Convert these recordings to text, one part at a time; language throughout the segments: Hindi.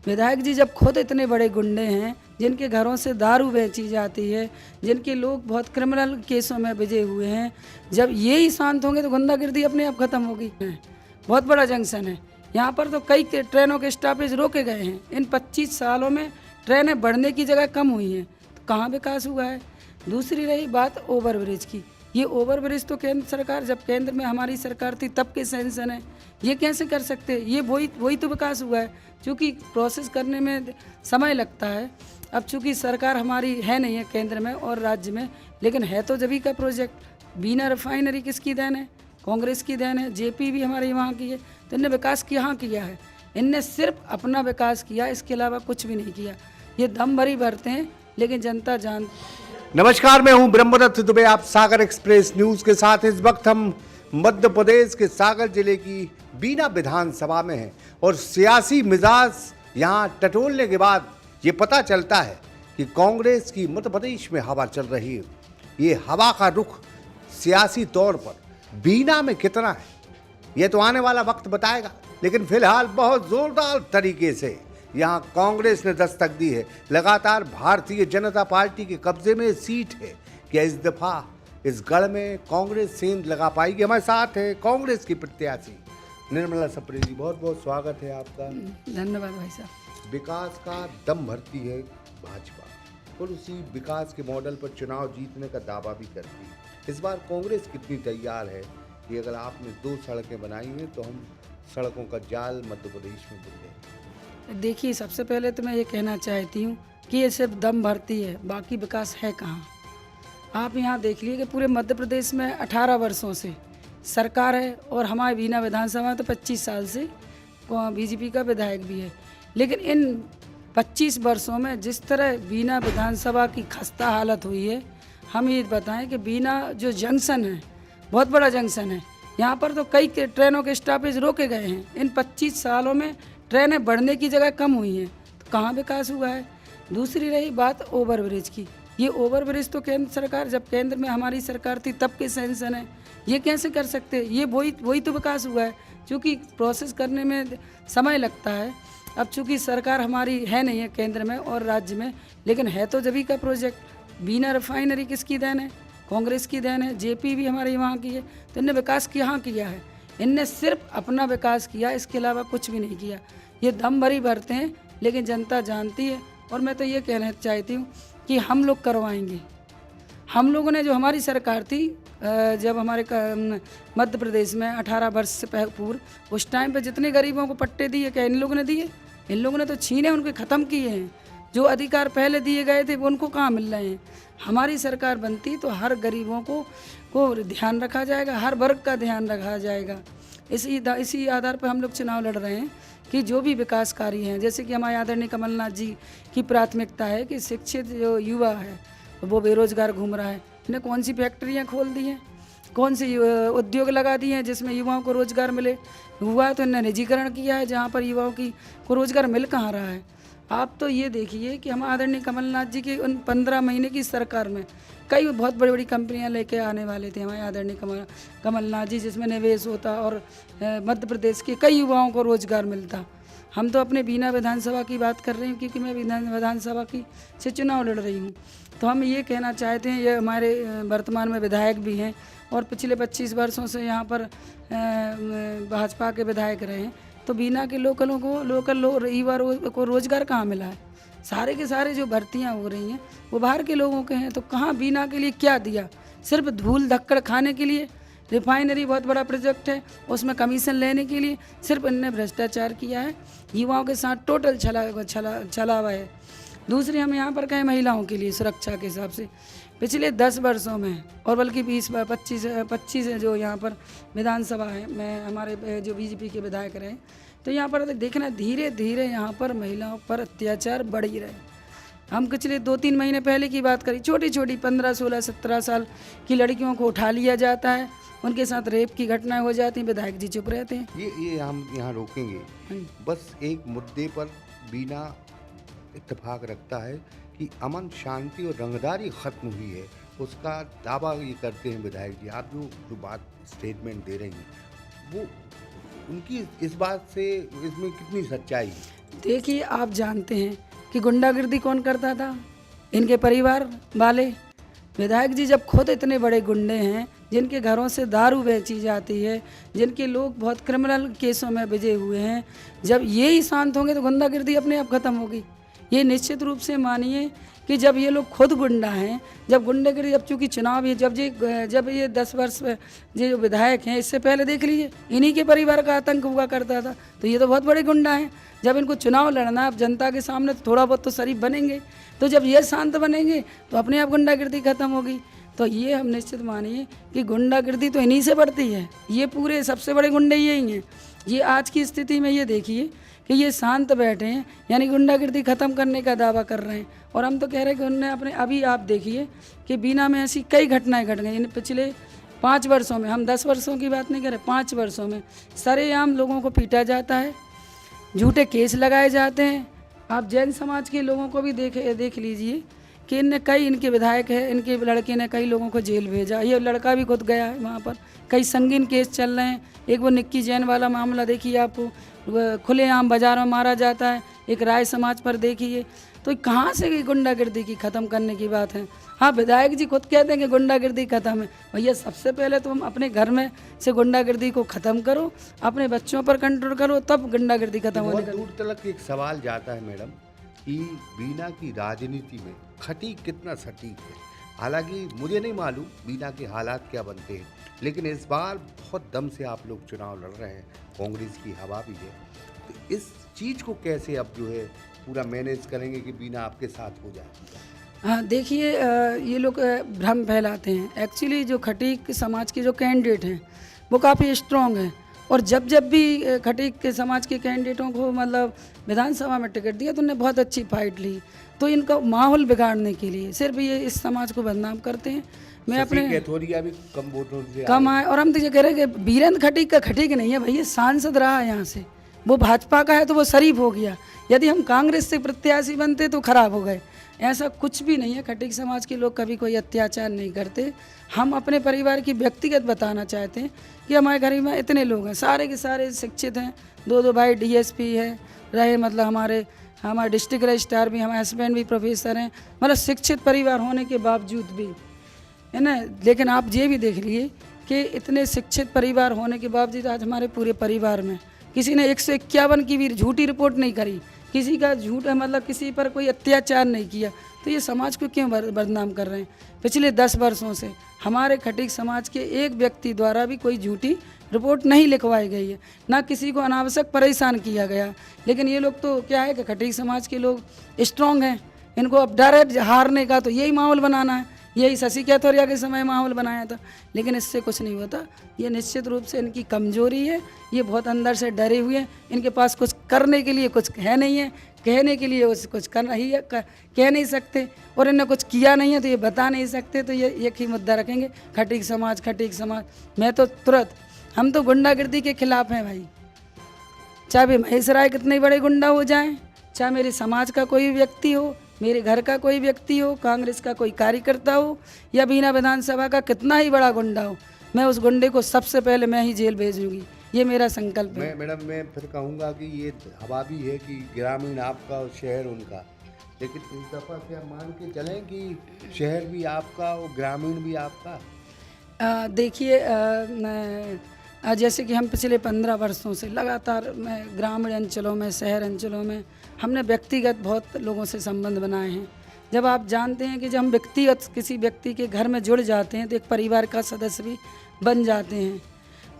विधायक जी जब खुद इतने बड़े गुंडे हैं, जिनके घरों से दारू बेची जाती है, जिनके लोग बहुत क्रिमिनल केसों में विजय हुए हैं, जब ये ही शांत होंगे तो गुंडागिर्दी अपने आप खत्म होगी। बहुत बड़ा जंक्शन है यहाँ पर, तो कई ट्रेनों के स्टॉपेज रोके गए हैं। इन 25 सालों में ट्रेनें बढ़ने की जगह कम हुई हैं, तो कहाँ विकास हुआ है। दूसरी रही बात ओवरब्रिज की, ये ओवरब्रिज तो केंद्र सरकार, जब केंद्र में हमारी सरकार थी तब के सैंक्शन है, ये कैसे कर सकते। ये वही तो विकास हुआ है, क्योंकि प्रोसेस करने में समय लगता है। अब चूँकि सरकार हमारी है नहीं है केंद्र में और राज्य में, लेकिन है तो जभी का प्रोजेक्ट। बीना रिफाइनरी किसकी देन है? कांग्रेस की देन है। जेपी भी हमारे वहाँ की है। तो इनने विकास कहाँ किया है? इनने सिर्फ अपना विकास किया, इसके अलावा कुछ भी नहीं किया। ये दम भरी भरते हैं, लेकिन जनता जान। नमस्कार, मैं हूं ब्रह्मदत्त दुबे, आप सागर एक्सप्रेस न्यूज के साथ। इस वक्त हम मध्य प्रदेश के सागर जिले की बीना विधानसभा में हैं और सियासी मिजाज यहां टटोलने के बाद ये पता चलता है कि कांग्रेस की मध्य प्रदेश में हवा चल रही है। ये हवा का रुख सियासी तौर पर बीना में कितना है, ये तो आने वाला वक्त बताएगा। लेकिन फिलहाल बहुत जोरदार तरीके से यहाँ कांग्रेस ने दस्तक दी है। लगातार भारतीय जनता पार्टी के कब्जे में सीट है। क्या इस दफा इस गढ़ में कांग्रेस सेंध लगा पाएगी? हमारे साथ है कांग्रेस की प्रत्याशी निर्मला सप्रे जी। बहुत बहुत स्वागत है आपका। धन्यवाद भाई साहब। विकास का दम भरती है भाजपा और उसी विकास के मॉडल पर चुनाव जीतने का दावा भी करती है। इस बार कांग्रेस कितनी तैयार है कि अगर आपने 2 सड़कें बनाई हैं तो हम सड़कों का जाल मध्य प्रदेश में बुन दें? देखिए, सबसे पहले तो मैं ये कहना चाहती हूँ कि ये सिर्फ दम भरती है, बाकी विकास है कहाँ। आप यहाँ देख लीजिए कि पूरे मध्य प्रदेश में 18 वर्षों से सरकार है और हमारे बीना विधानसभा तो 25 साल से बीजेपी का विधायक भी है। लेकिन इन 25 वर्षों में जिस तरह बीना विधानसभा की खस्ता हालत हुई है, हम ये बताएं कि बीना जो जंक्शन है, बहुत बड़ा जंक्शन है। यहाँ पर तो कई ट्रेनों के स्टॉपेज रोके गए हैं। इन 25 सालों में ट्रेनें बढ़ने की जगह कम हुई हैं, तो कहाँ विकास हुआ है। दूसरी रही बात ओवरब्रिज की, ये ओवरब्रिज तो केंद्र सरकार, जब केंद्र में हमारी सरकार थी तब के सैंक्शन है, ये कैसे कर सकते। ये वही तो विकास हुआ है, क्योंकि प्रोसेस करने में समय लगता है। अब चूँकि सरकार हमारी है नहीं है केंद्र में और राज्य में, लेकिन है तो जभी का प्रोजेक्ट। बीना रिफाइनरी किसकी देन है? कांग्रेस की देन है। जेपी भी हमारे वहाँ की है। तो इनने विकास कहाँ किया है? इनने सिर्फ अपना विकास किया, इसके अलावा कुछ भी नहीं किया। ये दम भरी भरते हैं, लेकिन जनता जानती है। और मैं तो ये कहना चाहती हूँ कि हम लोग करवाएंगे। हम लोगों ने, जो हमारी सरकार थी, जब हमारे मध्य प्रदेश में 18 वर्ष से पूर्व, उस टाइम पे जितने गरीबों को पट्टे दिए, क्या इन लोगों ने दिए? इन लोगों ने तो छीने, उनके ख़त्म किए हैं। जो अधिकार पहले दिए गए थे वो उनको कहाँ मिल रहे हैं। हमारी सरकार बनती तो हर गरीबों को ध्यान रखा जाएगा, हर वर्ग का ध्यान रखा जाएगा। इसी आधार पर हम लोग चुनाव लड़ रहे हैं कि जो भी विकास कार्य हैं, जैसे कि हमारे आदरणीय कमलनाथ जी की प्राथमिकता है कि शिक्षित जो युवा है वो बेरोजगार घूम रहा है। इन्हें कौन सी फैक्ट्रियाँ खोल दी हैं, कौन सी उद्योग लगा दिए हैं जिसमें युवाओं को रोज़गार मिले। हुआ तो इन्हें निजीकरण किया है, जहाँ पर युवाओं को रोज़गार मिल कहाँ रहा है। आप तो ये देखिए कि हम आदरणीय कमलनाथ जी की उन 15 महीने की सरकार में कई बहुत बड़ी बड़ी कंपनियां लेके आने वाले थे हमारे आदरणीय कमलनाथ जी, जिसमें निवेश होता और मध्य प्रदेश के कई युवाओं को रोज़गार मिलता। हम तो अपने बीना विधानसभा की बात कर रहे हैं, क्योंकि मैं विधानसभा से चुनाव लड़ रही हूँ। तो हम ये कहना चाहते हैं, ये हमारे वर्तमान में विधायक भी हैं और पिछले 25 वर्षों से यहाँ पर भाजपा के विधायक रहे हैं। तो बीना के लोकल युवा को रोज़गार कहाँ मिला है? सारे के सारे जो भर्तियाँ हो रही हैं वो बाहर के लोगों के हैं। तो कहाँ बीना के लिए क्या दिया? सिर्फ धूल धक्कड़ खाने के लिए। रिफाइनरी बहुत बड़ा प्रोजेक्ट है, उसमें कमीशन लेने के लिए सिर्फ इनने भ्रष्टाचार किया है। युवाओं के साथ टोटल छला हुआ है। दूसरी, हम यहाँ पर कहें महिलाओं के लिए सुरक्षा के हिसाब से पिछले 10 वर्षों में, और बल्कि 25 जो यहाँ पर विधानसभा है में हमारे जो बीजेपी के विधायक रहे, तो यहाँ पर देखना धीरे धीरे यहाँ पर महिलाओं पर अत्याचार बढ़ ही रहे। हम पिछले 2-3 महीने पहले की बात करें, छोटी छोटी 15, 16, 17 साल की लड़कियों को उठा लिया जाता है, उनके साथ रेप की घटनाएं हो जाती हैं, विधायक जी चुप रहते हैं। ये हम यहाँ रोकेंगे। बस एक मुद्दे पर बीना इत्तेफाक रखता है कि अमन शांति और रंगदारी खत्म हुई है, उसका दावा ये करते हैं विधायक जी। आप जो बात स्टेटमेंट दे रही हैं वो उनकी इस बात से, इसमें कितनी सच्चाई है? देखिए, आप जानते हैं कि गुंडागिर्दी कौन करता था? इनके परिवार वाले। विधायक जी जब खुद इतने बड़े गुंडे हैं, जिनके घरों से दारू बेची जाती है, जिनके लोग बहुत क्रिमिनल केसों में बजे हुए हैं, जब ये ही शांत होंगे तो गुंडागिर्दी अपने आप खत्म होगी। ये निश्चित रूप से मानिए कि जब ये लोग खुद गुंडा हैं, जब गुंडागिरी, जब चूँकि चुनाव है, जब ये 10 वर्ष में ये जो विधायक हैं, इससे पहले देख लीजिए इन्हीं के परिवार का आतंक हुआ करता था। तो ये तो बहुत बड़े गुंडा हैं। जब इनको चुनाव लड़ना, अब जनता के सामने तो थोड़ा बहुत तो शरीफ बनेंगे, तो जब ये शांत बनेंगे तो अपने आप गुंडागिर्दी खत्म होगी। तो ये हम निश्चित मानिए कि गुंडागिर्दी तो इन्हीं से बढ़ती है। ये पूरे सबसे बड़े गुंडे यही हैं। ये आज की स्थिति में ये देखिए कि ये शांत बैठे हैं, यानी गुंडागिर्दी ख़त्म करने का दावा कर रहे हैं। और हम तो कह रहे हैं कि उनने अपने, अभी आप देखिए कि बीना में ऐसी कई घटनाएं घट गई इन पिछले 5 वर्षों में। हम 10 वर्षों की बात नहीं कर रहे, 5 वर्षों में सरेआम लोगों को पीटा जाता है, झूठे केस लगाए जाते हैं। आप जैन समाज के लोगों को भी देख लीजिए कि इनके विधायक है, इनके लड़के ने कई लोगों को जेल भेजा। ये लड़का भी खुद गया है वहाँ पर। कई संगीन केस चल रहे हैं। एक वो निक्की जैन वाला मामला देखिए, आपको खुलेआम बाज़ार में मारा जाता है। एक राय समाज पर देखिए। तो कहाँ से ये गुंडागिर्दी की ख़त्म करने की बात है? हाँ, विधायक जी खुद कहते हैं कि गुंडागिर्दी ख़त्म है। भैया, सबसे पहले तो हम अपने घर में से गुंडागिर्दी को ख़त्म करो, अपने बच्चों पर कंट्रोल करो, तब गुंडागिर्दी खत्म होने का। दूर तक एक सवाल जाता है मैडम कि बीना की राजनीति में खटीक कितना सटीक है। हालांकि मुझे नहीं मालूम बीना के हालात क्या बनते हैं, लेकिन इस बार बहुत दम से आप लोग चुनाव लड़ रहे हैं, कांग्रेस की हवा भी है। तो इस चीज़ को कैसे अब जो है पूरा मैनेज करेंगे कि बीना आपके साथ हो जाए? हाँ, देखिए, ये लोग भ्रम फैलाते हैं। एक्चुअली जो खटीक समाज के जो कैंडिडेट हैं वो काफ़ी स्ट्रॉन्ग हैं, और जब भी खटीक के समाज के कैंडिडेटों को मतलब विधानसभा में टिकट दिया तो उन्होंने बहुत अच्छी फाइट ली। तो इनका माहौल बिगाड़ने के लिए सिर्फ ये इस समाज को बदनाम करते हैं। मैं अपने कैथोलिया भी कम वोटों से कम आए, और हम तो ये कह रहे हैं कि बीरेंद्र खटीक का खटीक नहीं है भैया, सांसद रहा है यहाँ से। वो भाजपा का है तो वो शरीफ हो गया। यदि हम कांग्रेस से प्रत्याशी बनते तो खराब हो गए। ऐसा कुछ भी नहीं है। खटीक समाज के लोग कभी कोई अत्याचार नहीं करते। हम अपने परिवार की व्यक्तिगत बताना चाहते हैं कि हमारे घर में इतने लोग हैं, सारे के सारे शिक्षित हैं। 2 भाई डीएसपी है रहे, मतलब हमारे डिस्ट्रिक्ट रजिस्ट्रार भी, हमारे हस्बैंड भी प्रोफेसर हैं। मतलब शिक्षित परिवार होने के बावजूद भी, है ना। लेकिन आप ये भी देख लिए कि इतने शिक्षित परिवार होने के बावजूद आज हमारे पूरे परिवार में किसी ने 151 की भी झूठी रिपोर्ट नहीं करी, किसी का झूठ मतलब किसी पर कोई अत्याचार नहीं किया। तो ये समाज को क्यों बदनाम कर रहे हैं? पिछले 10 वर्षों से हमारे खटीक समाज के एक व्यक्ति द्वारा भी कोई झूठी रिपोर्ट नहीं लिखवाई गई है, ना किसी को अनावश्यक परेशान किया गया। लेकिन ये लोग तो क्या है कि खटीक समाज के लोग स्ट्रॉन्ग हैं, इनको अब डर है हारने का, तो यही माहौल बनाना है। यही शशि कैथोलिया के समय माहौल बनाया था, लेकिन इससे कुछ नहीं होता। ये निश्चित रूप से इनकी कमजोरी है। ये बहुत अंदर से डरे हुए हैं। इनके पास कुछ करने के लिए कुछ है नहीं है, कहने के लिए कुछ करना ही है, कह नहीं सकते, और इन्हें कुछ किया नहीं है तो ये बता नहीं सकते। तो ये एक ही मुद्दा रखेंगे, खटीक समाज, खटीक समाज। मैं तो तुरंत, हम तो गुंडागिर्दी के खिलाफ हैं भाई। चाहे वे महेश राय कितने बड़े गुंडा हो जाएं, चाहे मेरे समाज का कोई व्यक्ति हो, मेरे घर का कोई व्यक्ति हो, कांग्रेस का कोई कार्यकर्ता हो, या बीना विधानसभा का कितना ही बड़ा गुंडा हो, मैं उस गुंडे को सबसे पहले मैं ही जेल भेजूंगी। ये मेरा संकल्प है। मैडम, मैं फिर कहूँगा कि ये हवा भी है कि ग्रामीण आपका और शहर उनका, लेकिन इस दफ़ा से आप मान के चलें कि शहर भी आपका और ग्रामीण भी आपका। देखिए, जैसे कि हम पिछले 15 वर्षों से लगातार ग्रामीण अंचलों में, शहर अंचलों में हमने व्यक्तिगत बहुत लोगों से संबंध बनाए हैं। जब आप जानते हैं कि जब हम व्यक्तिगत किसी व्यक्ति के घर में जुड़ जाते हैं तो एक परिवार का सदस्य भी बन जाते हैं।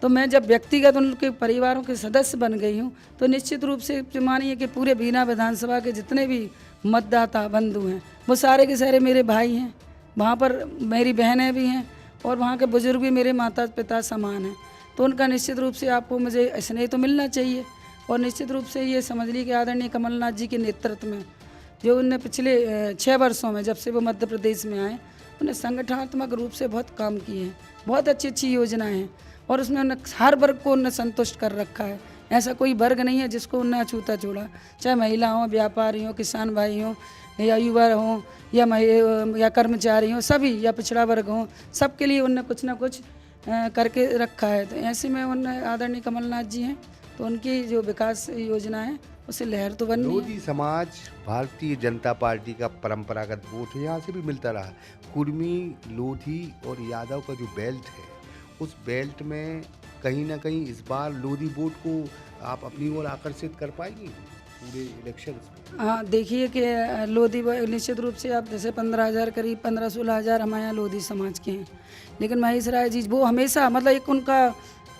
तो मैं जब व्यक्तिगत उनके परिवारों के सदस्य बन गई हूँ तो निश्चित रूप से मानिए कि पूरे बीना विधानसभा के जितने भी मतदाता बंधु हैं वो सारे के सारे मेरे भाई हैं। वहाँ पर मेरी बहनें भी हैं और वहाँ के बुजुर्ग भी मेरे माता पिता समान हैं। तो उनका निश्चित रूप से आपको मुझे स्नेह तो मिलना चाहिए। और निश्चित रूप से ये समझ ली कि आदरणीय कमलनाथ जी के नेतृत्व में जो उनने पिछले 6 वर्षों में जब से वो मध्य प्रदेश में आए, उन्हें संगठनात्मक रूप से बहुत काम किए हैं। बहुत अच्छी अच्छी योजनाएं हैं और उसमें उन्हें हर वर्ग को उन्हें संतुष्ट कर रखा है। ऐसा कोई वर्ग नहीं है जिसको उन्हें अछूता छोड़ा, चाहे महिला हों, व्यापारी हों, किसान भाई हों, या युवा हों, या कर्मचारी हों, सभी, या पिछड़ा वर्ग हों, सबके लिए उन्हें कुछ ना कुछ करके रखा है। तो ऐसे में उन आदरणीय कमलनाथ जी हैं तो उनकी जो विकास योजना है उससे लहर तो बननी है। लोधी समाज भारतीय जनता पार्टी का परंपरागत वोट है, यहाँ से भी मिलता रहा। कुर्मी, लोधी और यादव का जो बेल्ट है, उस बेल्ट में कहीं ना कहीं इस बार लोधी वोट को आप अपनी ओर आकर्षित कर पाएंगी पूरे इलेक्शन में? हाँ, देखिए कि लोधी निश्चित रूप से आप जैसे 15,000 करीब 15-16 हज़ार हमारे यहाँ लोधी समाज के हैं, लेकिन महेश राय जी वो हमेशा मतलब एक उनका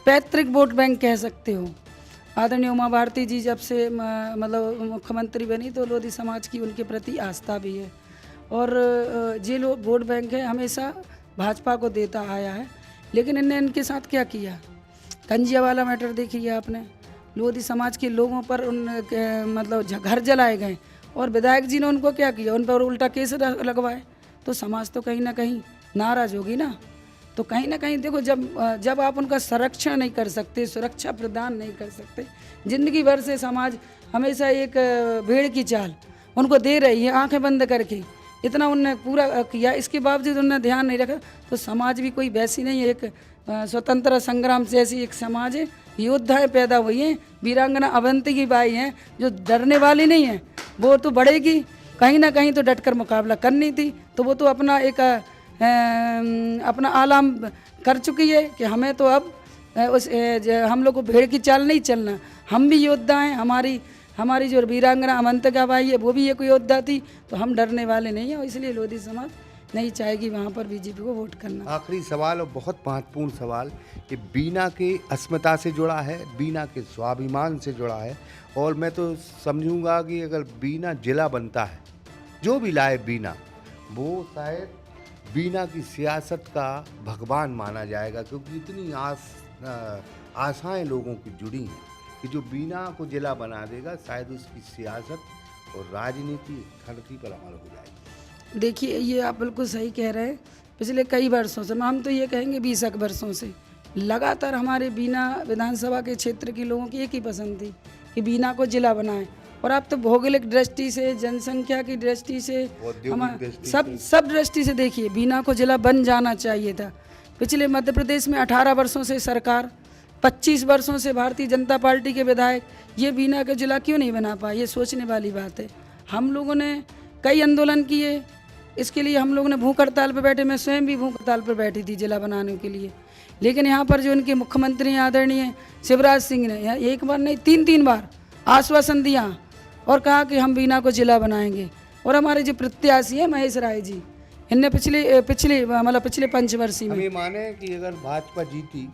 पैतृक वोट बैंक कह सकते हो। आदरणीय उमा भारती जी जब से मतलब मुख्यमंत्री बनी तो लोधी समाज की उनके प्रति आस्था भी है, और ये लोग वोट बैंक है हमेशा भाजपा को देता आया है। लेकिन इनने इनके साथ क्या किया, कंजिया वाला मैटर देखिए आपने, लोधी समाज के लोगों पर मतलब घर जलाए गए, और विधायक जी ने उनको क्या किया, उन पर उल्टा केस लगवाए। तो समाज तो कहीं ना कहीं नाराज होगी ना। तो कहीं ना कहीं देखो, जब आप उनका संरक्षण नहीं कर सकते, सुरक्षा प्रदान नहीं कर सकते, जिंदगी भर से समाज हमेशा एक भेड़ की चाल उनको दे रही है, आंखें बंद करके इतना उनने पूरा किया, इसके बावजूद उन्होंने ध्यान नहीं रखा, तो समाज भी कोई वैसी नहीं है। एक स्वतंत्रता संग्राम से ऐसी एक समाज है, योद्धाएं पैदा हुई हैं, वीरांगना अवंती की बाई हैं जो डरने वाली नहीं है, वो तो बढ़ेगी, कहीं ना कहीं तो डटकर मुकाबला करनी थी। तो वो तो अपना एक अपना आलाम कर चुकी है कि हमें तो अब हम लोग को भेड़ की चाल नहीं चलना, हम भी योद्धा हैं। हमारी जो वीरांगना अवंतिका बाई है वो भी एक योद्धा थी, तो हम डरने वाले नहीं हैं, और इसलिए लोधी समाज नहीं चाहेगी वहाँ पर बीजेपी को वोट करना। आखिरी सवाल और बहुत महत्वपूर्ण सवाल, कि बीना के अस्मिता से जुड़ा है, बीना के स्वाभिमान से जुड़ा है, और मैं तो समझूंगा कि अगर बीना जिला बनता है, जो भी लाए बीना, वो शायद बीना की सियासत का भगवान माना जाएगा, क्योंकि इतनी आशाएं लोगों की जुड़ी हैं कि जो बीना को जिला बना देगा, शायद उसकी सियासत और राजनीति धरती पर अमल हो जाएगी। देखिए, ये आप बिल्कुल सही कह रहे हैं। पिछले कई वर्षों से, हम तो ये कहेंगे 20 वर्षों से लगातार हमारे बीना विधानसभा के क्षेत्र के लोगों की एक ही पसंद थी कि बीना को जिला बनाएं। और आप तो भौगोलिक दृष्टि से, जनसंख्या की दृष्टि से, सब दृष्टि से देखिए, बीना को जिला बन जाना चाहिए था। पिछले मध्य प्रदेश में 18 वर्षों से सरकार, 25 वर्षों से भारतीय जनता पार्टी के विधायक ये बीना का जिला क्यों नहीं बना पाए, ये सोचने वाली बात है। हम लोगों ने कई आंदोलन किए, इसके लिए हम लोगों ने भूख हड़ताल पर बैठे, मैं स्वयं भी भूख हड़ताल पर बैठी थी जिला बनाने के लिए। लेकिन यहाँ पर जो इनके मुख्यमंत्री आदरणीय शिवराज सिंह ने एक बार नहीं 3 बार आश्वासन दिया और कहा कि हम बीना को जिला बनाएंगे। और हमारे जो प्रत्याशी हैं महेश राय जी, इनने पिछले पंचवर्षीय में, हम ये माने कि अगर भाजपा जीती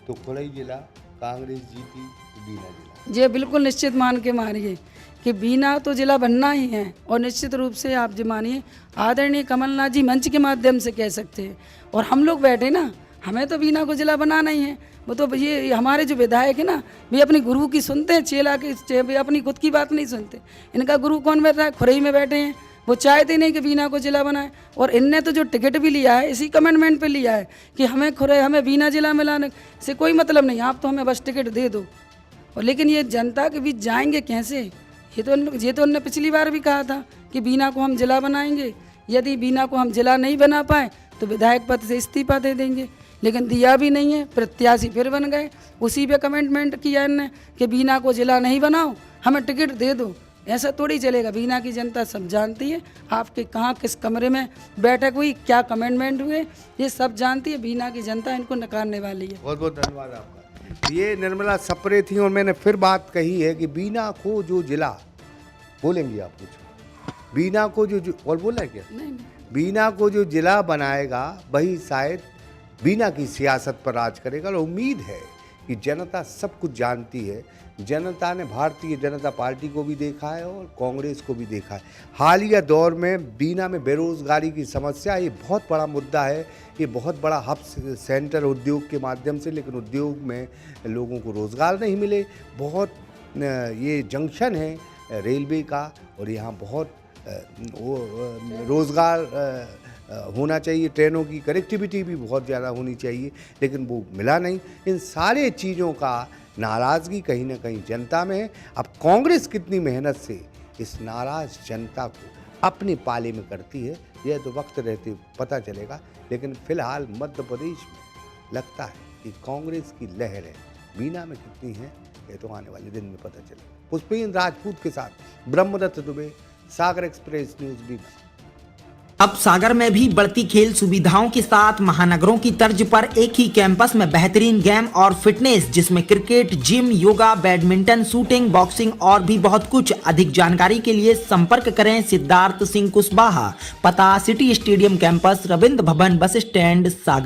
तो खुलई जिला, कांग्रेस जीती तो बीना जिला। ये बिल्कुल निश्चित मान के मानिए कि बीना तो जिला बनना ही है। और निश्चित रूप से आप जो मानिए, आदरणीय कमलनाथ जी मंच के माध्यम से कह सकते हैं, और हम लोग बैठे ना, हमें तो बीना को जिला बनाना ही है। वो तो ये हमारे जो विधायक है ना, वे अपनी गुरु की सुनते हैं, चेला की, वे अपनी खुद की बात नहीं सुनते। इनका गुरु कौन बैठा है, खुरई में बैठे हैं, वो चाहते नहीं कि बीना को जिला बनाए। और इनने तो जो टिकट भी लिया है इसी कमेंटमेंट पे लिया है कि हमें बीना जिला में लाने से कोई मतलब नहीं, आप तो हमें बस टिकट दे दो। और लेकिन ये जनता के बीच जाएंगे कैसे, ये तो उनने पिछली बार भी कहा था कि बीना को हम जिला बनाएंगे, यदि बीना को हम जिला नहीं बना पाए तो विधायक पद से इस्तीफा दे देंगे। लेकिन दिया भी नहीं है, प्रत्याशी फिर बन गए, उसी पे कमेंटमेंट किया इनने कि बीना को जिला नहीं बनाओ, हमें टिकट दे दो। ऐसा थोड़ी चलेगा। बीना की जनता सब जानती है, आपके कहाँ किस कमरे में बैठक हुई, क्या कमेंटमेंट हुए, ये सब जानती है। बीना की जनता इनको नकारने वाली है। बहुत बहुत धन्यवाद आपका। ये निर्मला सप्रे थी, और मैंने फिर बात कही है कि बीना को जो जिला, बोलेंगे आप कुछ, बीना को जो और बोला है क्या? नहीं। बीना को जो जिला बनाएगा वही शायद बीना की सियासत पर राज करेगा। और उम्मीद है कि जनता सब कुछ जानती है। जनता ने भारतीय जनता पार्टी को भी देखा है और कांग्रेस को भी देखा है। हालिया दौर में बीना में बेरोजगारी की समस्या ये बहुत बड़ा मुद्दा है। ये बहुत बड़ा हब सेंटर उद्योग के माध्यम से, लेकिन उद्योग में लोगों को रोज़गार नहीं मिले। बहुत ये जंक्शन है रेलवे का, और यहाँ बहुत रोज़गार होना चाहिए, ट्रेनों की कनेक्टिविटी भी बहुत ज़्यादा होनी चाहिए, लेकिन वो मिला नहीं। इन सारे चीज़ों का नाराज़गी कहीं ना कहीं जनता में है। अब कांग्रेस कितनी मेहनत से इस नाराज़ जनता को अपने पाले में करती है, यह तो वक्त रहते पता चलेगा। लेकिन फिलहाल मध्य प्रदेश में लगता है कि कांग्रेस की लहर है। बीना में कितनी है, ये तो आने वाले दिन में पता चलेगा। पुष्पेंद्र राजपूत के साथ ब्रह्मदत्त दुबे, सागर एक्सप्रेस न्यूज बीना। अब सागर में भी बढ़ती खेल सुविधाओं के साथ महानगरों की तर्ज पर एक ही कैंपस में बेहतरीन गेम और फिटनेस, जिसमें cricket, gym, yoga, badminton, shooting, boxing और भी बहुत कुछ। अधिक जानकारी के लिए संपर्क करें सिद्धार्थ सिंह कुशवाहा। पता city stadium campus, Ravindra Bhavan, bus stand, सागर।